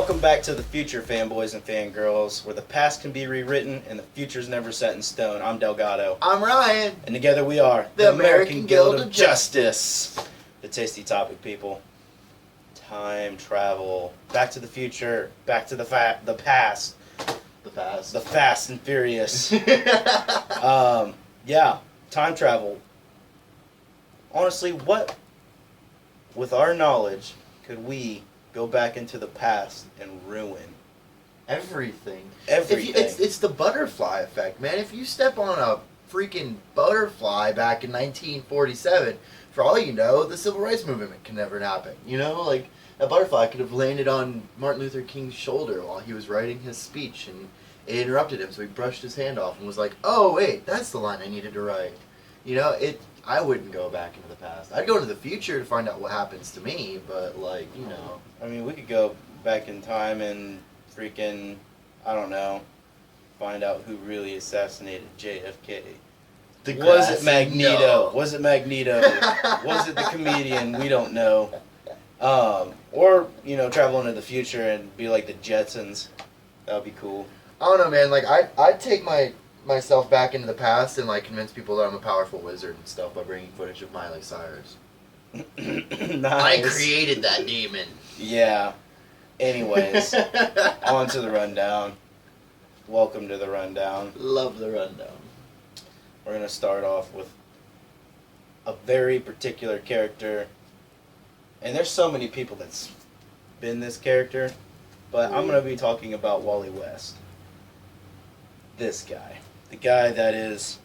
Welcome back to the future, fanboys and fangirls, where the past can be rewritten and the future's never set in stone. I'm Delgado. I'm Ryan. And together we are the American Guild of Justice. The tasty topic, people. Time travel. Back to the future. Back to the past. The past. The Fast and Furious. Yeah, time travel. Honestly, what, with our knowledge, could we go back into the past and ruin Everything. everything? It's the butterfly effect, man. If you step on a freaking butterfly back in 1947, for all you know, the civil rights movement can never happen. You know, like, a butterfly could have landed on Martin Luther King's shoulder while he was writing his speech, and it interrupted him, so he brushed his hand off and was like, oh, wait, that's the line I needed to write. You know, I wouldn't go back into the past. I'd go into the future to find out what happens to me, but, like, you know. I mean, we could go back in time and freaking, I don't know, find out who really assassinated JFK. Was it Magneto? No. Was it Magneto? Was it the comedian? We don't know. Or, you know, travel into the future and be like the Jetsons. That would be cool. I don't know, man. Like, I'd take myself back into the past and, like, convince people that I'm a powerful wizard and stuff by bringing footage of Miley Cyrus. Nice. I created that demon. Yeah. Anyways, on to the rundown. Welcome to the rundown. Love the rundown. We're going to start off with a very particular character. And there's so many people that's been this character, but I'm going to be talking about Wally West. This guy. The guy that is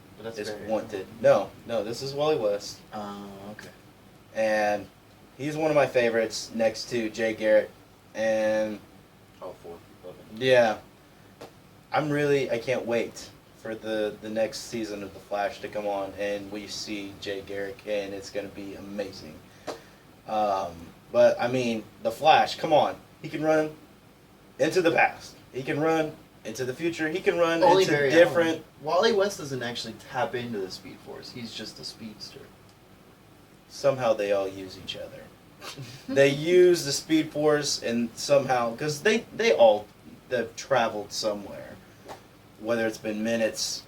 wanted. No, this is Wally West. Oh, okay. And he's one of my favorites next to Jay Garrick. And All four. yeah, I can't wait for the next season of The Flash to come on and we see Jay Garrick, and it's going to be amazing. But, I mean, The Flash, come on. He can run into the past. He can run into the future. He can run Only into very different... Wally West doesn't actually tap into the Speed Force. He's just a speedster. Somehow they all use each other. They use the Speed Force and somehow... Because they all have traveled somewhere. Whether it's been minutes,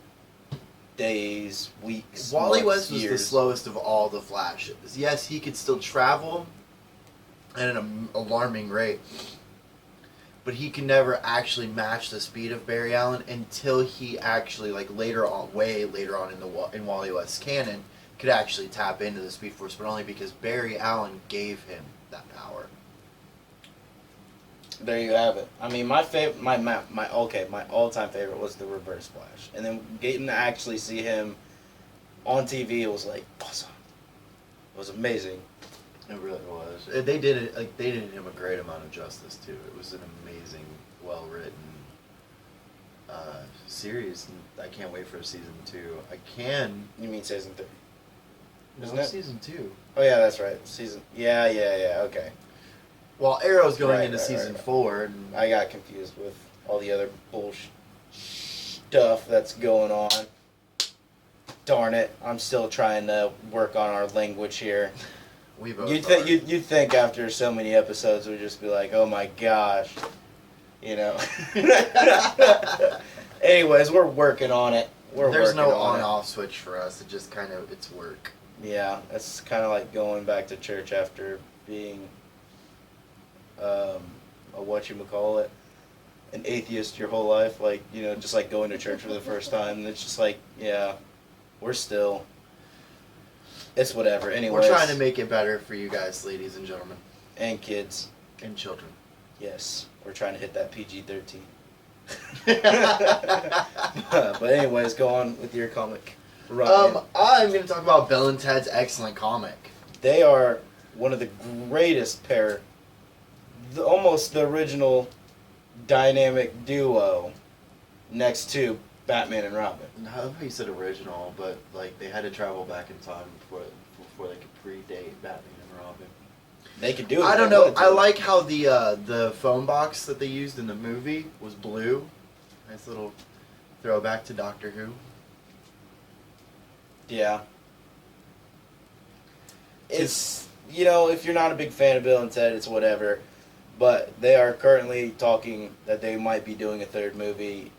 days, weeks, Wally months, West was years. the slowest of all the Flashes. Yes, he could still travel at an alarming rate, but he could never actually match the speed of Barry Allen until he actually, like, way later on in Wally West's canon, could actually tap into the Speed Force, but only because Barry Allen gave him that power. There you have it. I mean, my all-time favorite was the Reverse Flash, and then getting to actually see him on TV, it was like awesome. It was amazing. It really was. They did him a great amount of justice too. It was an amazing, well-written series. And I can't wait for season 2. You mean season 3? Isn't No, it? season 2. Oh yeah, that's right. Yeah. Okay. Well, Arrow's going Right, into right, season right. 4, and I got confused with all the other bullshit stuff that's going on. Darn it! I'm still trying to work on our language here. we both You'd think after so many episodes we'd just be like, oh my gosh, you know. Anyways, we're working on it. There's no on-off switch for us. It just kind of, it's work. Yeah, it's kind of like going back to church after being an atheist your whole life. Like, you know, just like going to church for the first time. And it's just like, yeah, it's whatever. Anyways. We're trying to make it better for you guys, ladies and gentlemen. And kids. And children. Yes, we're trying to hit that PG-13. But anyways, go on with your comic. Ryan. I'm going to talk about Bill and Ted's excellent comic. They are one of the greatest almost the original dynamic duo next to Batman and Robin. I love how you said original, but, like, they had to travel back in time before they could predate Batman and Robin. They could do it. I don't know. I like how the phone box that they used in the movie was blue. Nice little throwback to Doctor Who. Yeah. It's, you know, if you're not a big fan of Bill and Ted, it's whatever. But they are currently talking that they might be doing a third movie.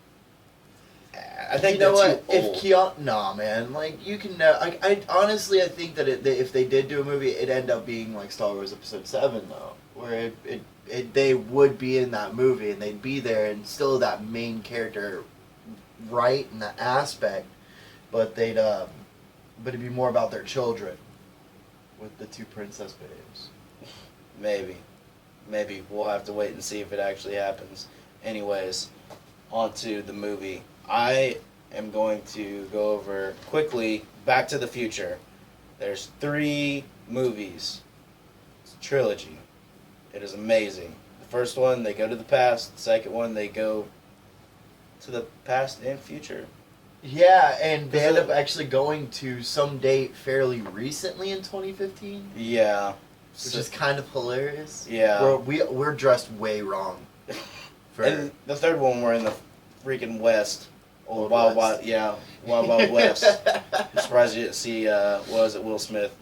I think you know they're what? too old. If Keanu, nah, man, like you can. I honestly, I think that if they did do a movie, it'd end up being like Star Wars Episode 7, though, where they would be in that movie and they'd be there and still that main character, right in that aspect, but but it'd be more about their children, with the two princess babes. Maybe we'll have to wait and see if it actually happens. Anyways, on to the movie. I am going to go over quickly Back to the Future. There's 3 movies. It's a trilogy. It is amazing. The first one, they go to the past. The second one, they go to the past and future. Yeah, and they end up actually going to some date fairly recently in 2015. Yeah. Which is kind of hilarious. Yeah. We're dressed way wrong. And the third one, we're in the freaking West. Wild West. Wild West. I'm surprised you didn't see, Will Smith,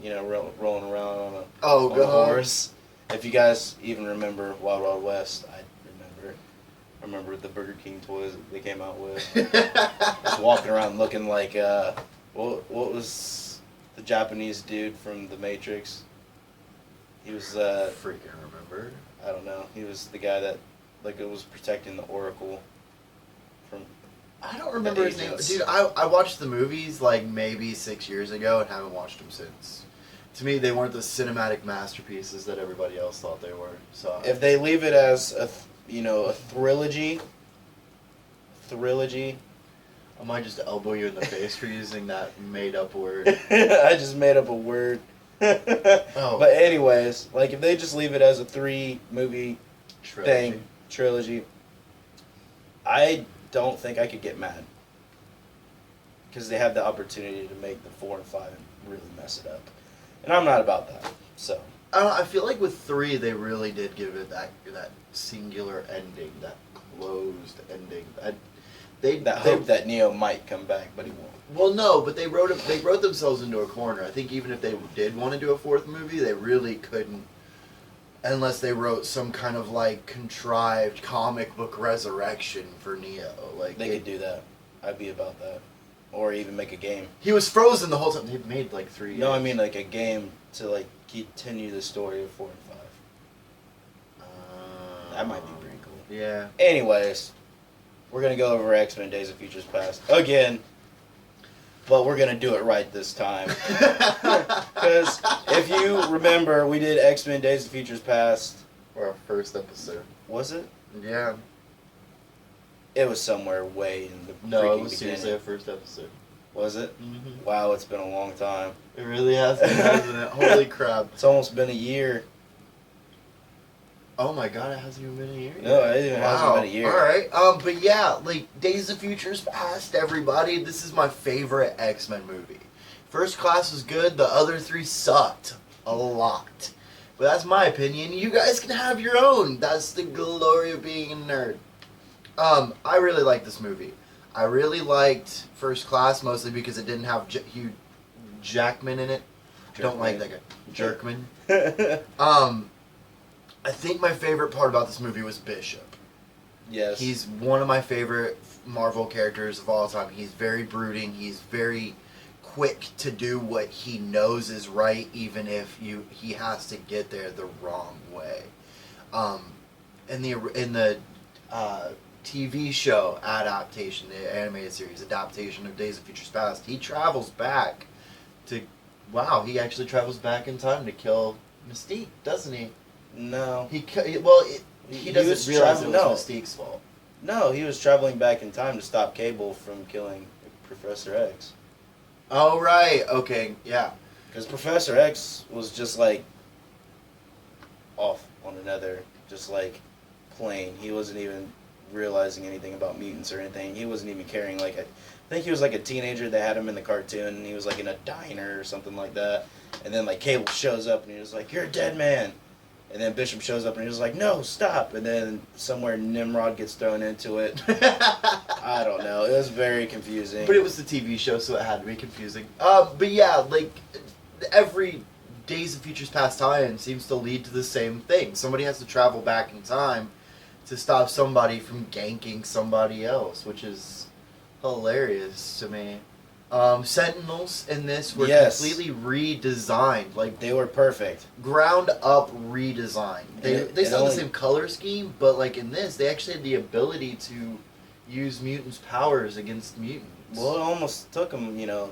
rolling around on a horse. If you guys even remember Wild Wild West, I remember the Burger King toys that they came out with. Just walking around looking like, what was the Japanese dude from The Matrix? He was, freaking remember. I don't know. He was the guy that, it was protecting the Oracle from... I don't remember his name. Dude, I watched the movies, maybe 6 years ago and haven't watched them since. To me, they weren't the cinematic masterpieces that everybody else thought they were. So if they leave it as a trilogy, I might just elbow you in the face for using that made-up word. I just made up a word. Oh. But anyways, if they just leave it as a 3-movie trilogy, I don't think I could get mad. Because they have the opportunity to make the 4 and 5 and really mess it up. And I'm not about that, so. I feel like with 3, they really did give it that singular ending, that closed ending. Hope that Neo might come back, but he won't. Well, no, but they wrote themselves into a corner. I think even if they did want to do a 4th movie, they really couldn't, unless they wrote some kind of contrived comic book resurrection for Neo. They could do that. I'd be about that. Or even make a game. He was frozen the whole time. They've made 3 years. No, I mean a game to continue the story of 4 and 5. That might be pretty cool. Yeah. Anyways, we're gonna go over X-Men: Days of Futures Past again, but we're gonna do it right this time. Because if you remember, we did X-Men: Days of Futures Past for our first episode. Was it? Yeah. It was somewhere way in the No, it was beginning. seriously our first episode. Was it? Mm-hmm. Wow, it's been a long time. It really has been, hasn't it? Holy crap. It's almost been a year. Oh my god, it hasn't even been a year yet. No, it even hasn't been a year. Alright, but yeah, Days of Futures Past, everybody, this is my favorite X-Men movie. First Class was good, the other 3 sucked. A lot. But that's my opinion. You guys can have your own. That's the glory of being a nerd. I really liked this movie. I really liked First Class, mostly because it didn't have Hugh Jackman in it. Don't like that guy. Jerkman. I think my favorite part about this movie was Bishop. Yes. He's one of my favorite Marvel characters of all time. He's very brooding. He's very quick to do what he knows is right, even if he has to get there the wrong way. In the TV show Adaptation, the animated series Adaptation of Days of Futures Past, he travels back to... Wow, he actually travels back in time to kill Mystique, doesn't he? No. He doesn't realize it was Mystique's fault. No, he was traveling back in time to stop Cable from killing Professor X. Oh, right. Okay, yeah. Because Professor X was just off on another, plane. He wasn't even realizing anything about mutants or anything. He wasn't even caring. I think he was a teenager. They had him in the cartoon, and he was in a diner or something like that. And then Cable shows up, and he was like, "You're a dead man." And then Bishop shows up, and he was like, "No, stop!" And then somewhere Nimrod gets thrown into it. I don't know. It was very confusing. But it was the TV show, so it had to be confusing. But yeah, every Days of Futures Past tie-in seems to lead to the same thing. Somebody has to travel back in time to stop somebody from ganking somebody else, which is hilarious to me. Sentinels in this were completely redesigned. Like, they were perfect. Ground up redesigned. They still have the same color scheme, but like in this, they actually had the ability to use mutants' powers against mutants. Well, it almost took them, the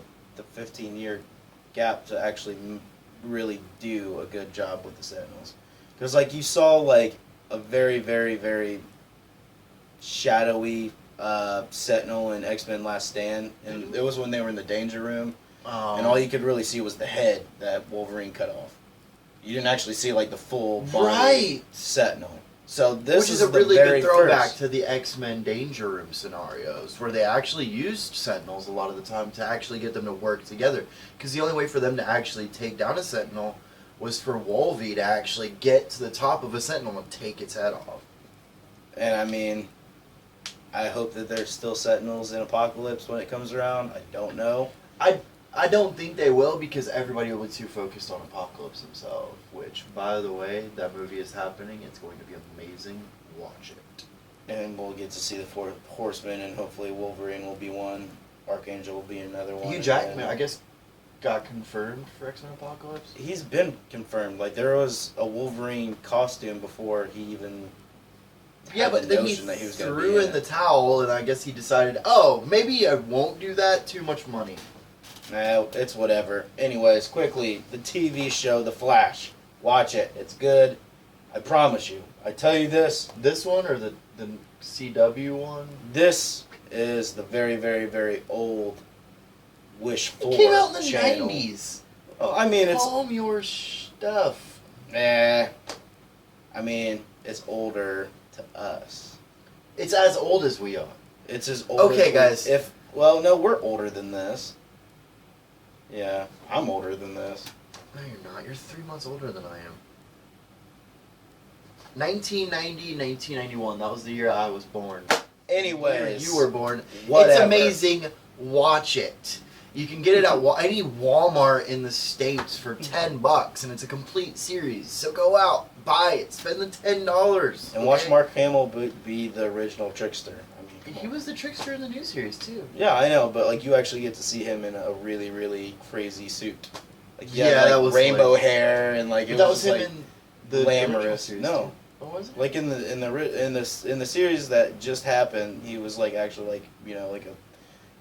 15-year gap to actually really do a good job with the Sentinels. Because, like, you saw, like, a very, very, very shadowy Sentinel in X-Men Last Stand, and it was when they were in the Danger Room, and all you could really see was the head that Wolverine cut off. You didn't actually see, like, the full body Sentinel. So this is a really good throwback first to the X-Men Danger Room scenarios, where they actually used Sentinels a lot of the time to actually get them to work together. Because the only way for them to actually take down a Sentinel was for Wolvie to actually get to the top of a Sentinel and take its head off. And I mean, I hope that there's still Sentinels in Apocalypse when it comes around. I don't know. I don't think they will, because everybody will be too focused on Apocalypse himself, which, by the way, that movie is happening. It's going to be amazing. Watch it. And we'll get to see the Four Horsemen, and hopefully Wolverine will be one. Archangel will be another one. Hugh Jackman, I guess, got confirmed for X-Men Apocalypse? He's been confirmed. Like, there was a Wolverine costume before he even yeah, but then he threw in the towel, and I guess he decided, oh, maybe I won't do that. Too much money. Nah, it's whatever. Anyways, quickly, the TV show The Flash. Watch it. It's good. I promise you. I tell you this. This one or the CW one? This is the very, very, very old Wish 4 It came out in the channel. 90s. Well, I mean, it's... Calm your stuff. I mean, it's older to us. It's as old as we are. It's as old okay, guys. Well, no, we're older than this. Yeah, I'm older than this. No, you're not. You're 3 months older than I am. 1990, 1991. That was the year I was born. Anyways. You were born. Whatever. It's amazing. Watch it. You can get it at any Walmart in the States for $10, and it's a complete series. So go out, buy it, spend the $10. And watch Mark Hamill be the original trickster. He was the trickster in the new series, too. Yeah, I know, but, like, you actually get to see him in a really, really crazy suit. Like, that was rainbow hair, and, like, that was him in the glamorous. Series, no. too. What was it? Like, in the series that just happened, he was, like, actually, like, like a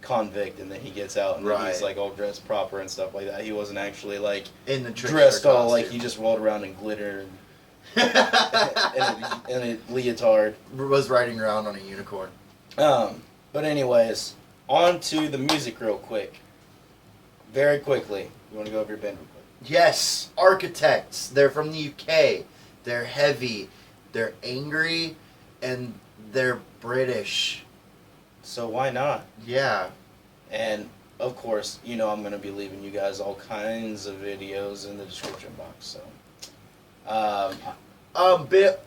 convict, and then he gets out, and then he's, like, all dressed proper and stuff like that. He wasn't actually, like, in the dressed all, like, he just rolled around in glitter and a leotard. Was riding around on a unicorn. But anyways, on to the music real quick. Very quickly. You want to go over your band real quick? Yes, Architects. They're from the UK. They're heavy. They're angry, and they're British. So why not? Yeah. And of course, I'm going to be leaving you guys all kinds of videos in the description box. So,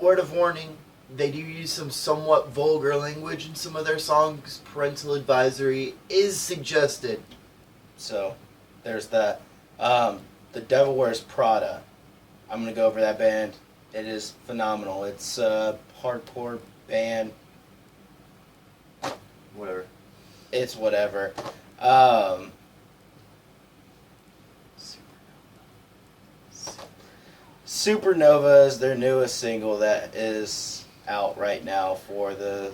word of warning. They do use some somewhat vulgar language in some of their songs. Parental advisory is suggested. So, there's that. The Devil Wears Prada. I'm going to go over that band. It is phenomenal. It's a hardcore band. Whatever. It's whatever. Supernova is their newest single that is out right now for the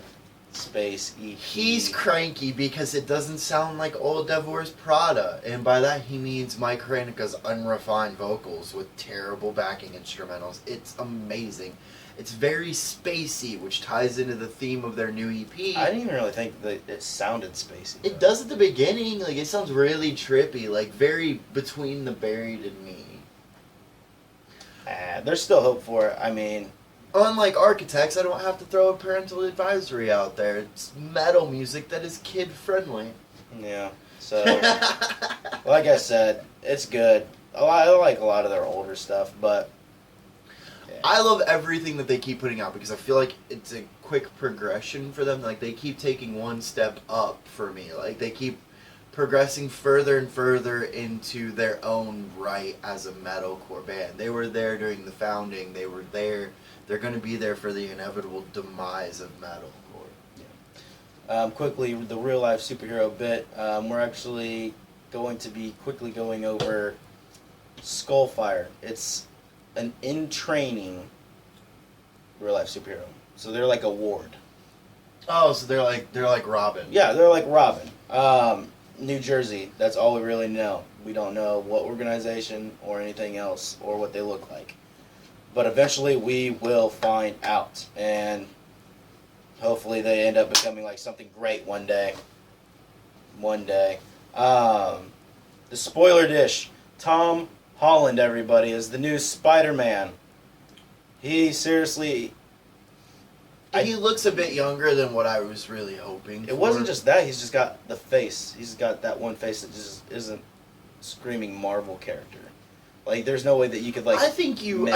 Space EP. He's cranky because it doesn't sound like old Devil Wears Prada, and by that he means Mike Ranika's unrefined vocals with terrible backing instrumentals. It's amazing. It's very spacey, which ties into the theme of their new EP. I didn't even really think that it sounded spacey. It does at the beginning. Like, it sounds really trippy, like very Between the Buried and Me. There's still hope for it. I mean, unlike Architects, I don't have to throw a parental advisory out there. It's metal music that is kid-friendly. Yeah. So, like I said, it's good. I like a lot of their older stuff, but... Yeah. I love everything that they keep putting out because I feel like it's a quick progression for them. Like, they keep taking one step up for me. Like, they keep progressing further and further into their own right as a metalcore band. They were there during the founding. They were there. They're going to be there for the inevitable demise of metalcore. Quickly, the real life superhero bit. We're actually going to be quickly going over Skullfire. It's an in training real life superhero. So they're like a ward. Oh, so they're like Robin. Yeah, they're like Robin. New Jersey. That's all we really know. We don't know what organization or anything else or what they look like. But eventually we will find out, and hopefully they end up becoming like something great one day. One day. The spoiler dish. Tom Holland, everybody, is the new Spider-Man. He seriously... He looks a bit younger than what I was really hoping for. It wasn't just that. He's just got the face. He's got that one face that just isn't screaming Marvel character. Like, there's no way that you could, like, I think you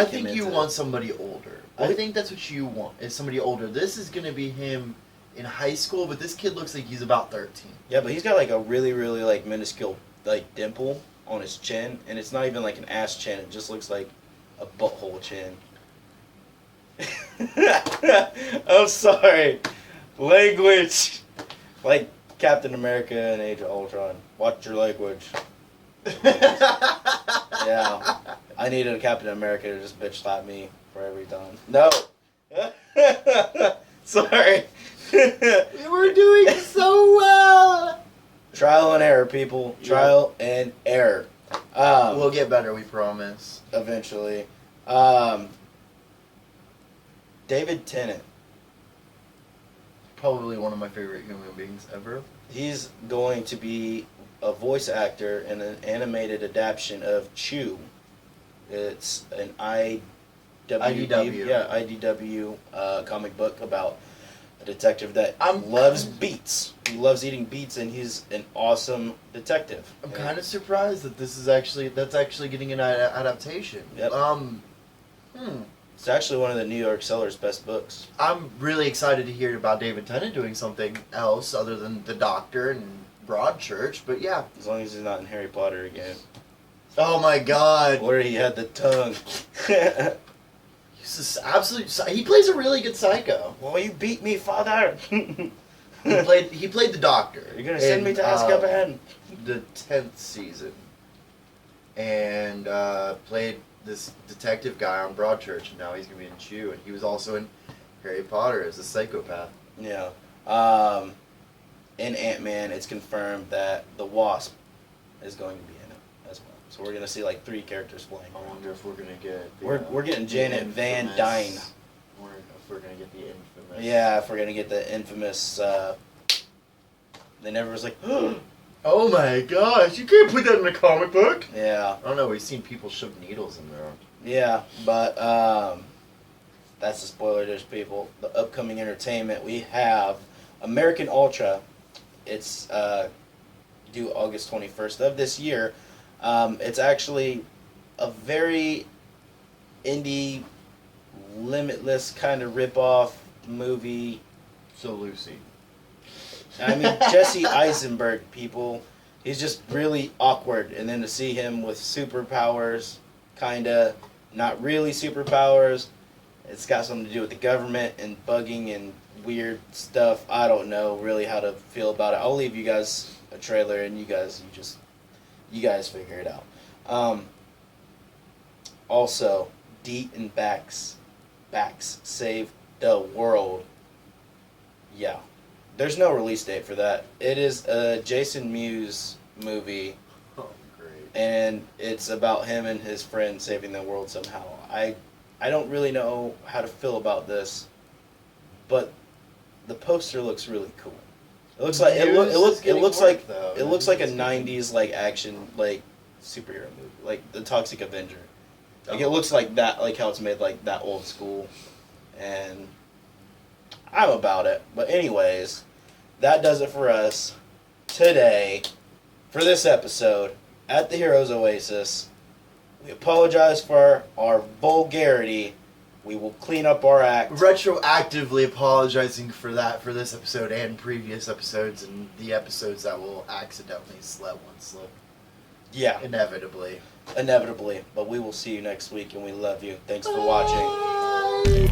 want somebody older. What? I think that's what you want, is somebody older. This is going to be him in high school, but this kid looks like he's about 13. Yeah, but he's got, like, a really, really, like, minuscule, like, dimple on his chin. And it's not even, like, an ass chin. It just looks like a butthole chin. I'm sorry. Language. Like Captain America and Age of Ultron. Watch your language. Yeah. I needed a Captain America to just bitch slap me for every time. No. Sorry. We were doing so well. Trial and error, people. Trial and error. We'll get better, we promise. Eventually. David Tennant. Probably one of my favorite human beings ever. He's going to be a voice actor in an animated adaptation of Chew. It's an IDW comic book about a detective that loves beets. He loves eating beets, and he's an awesome detective. I'm kind of surprised that that's actually getting an adaptation. Yep. It's actually one of the New York Seller's best books. I'm really excited to hear about David Tennant doing something else other than The Doctor and Broadchurch, but yeah. As long as he's not in Harry Potter again. Oh my god. Where he had the tongue. He's just he plays a really good psycho. Well, you beat me, father. He played the Doctor. You're going to send me to Azkaban. The 10th season. And played this detective guy on Broadchurch, and now he's going to be in Chew, and he was also in Harry Potter as a psychopath. Yeah. In Ant-Man, it's confirmed that the Wasp is going to be in it as well. So we're going to see like 3 characters flying. I wonder if we're going to get... We're getting Janet Van Dyne. If we're going to get the infamous... Yeah, if we're going to get the infamous... They never was like... Oh my gosh, you can't put that in a comic book! Yeah. I don't know, we've seen people shove needles in there. Yeah, but that's the spoiler dish, people. The upcoming entertainment, we have American Ultra. It's due August 21st of this year. It's actually a very indie, limitless kind of rip-off movie. So Lucy. I mean, Jesse Eisenberg, people. He's just really awkward. And then to see him with superpowers, kind of not really superpowers, it's got something to do with the government and bugging and weird stuff. I don't know really how to feel about it. I'll leave you guys a trailer, and you guys figure it out. Also, Deet and Bax Save the World. Yeah. There's no release date for that. It is a Jason Mewes movie. Oh, great. And it's about him and his friend saving the world somehow. I don't really know how to feel about this, but the poster looks really cool. It looks like it looks like a 90s like action like superhero movie, like the Toxic Avenger. Like it looks like that, like how it's made like that old school, and I'm about it. But anyways, that does it for us today for this episode at the Heroes Oasis. We apologize for our vulgarity, We will clean up our act. Retroactively apologizing for that for this episode and previous episodes and the episodes that will accidentally let one slip. Yeah. Inevitably. But we will see you next week, and we love you. Thanks for watching.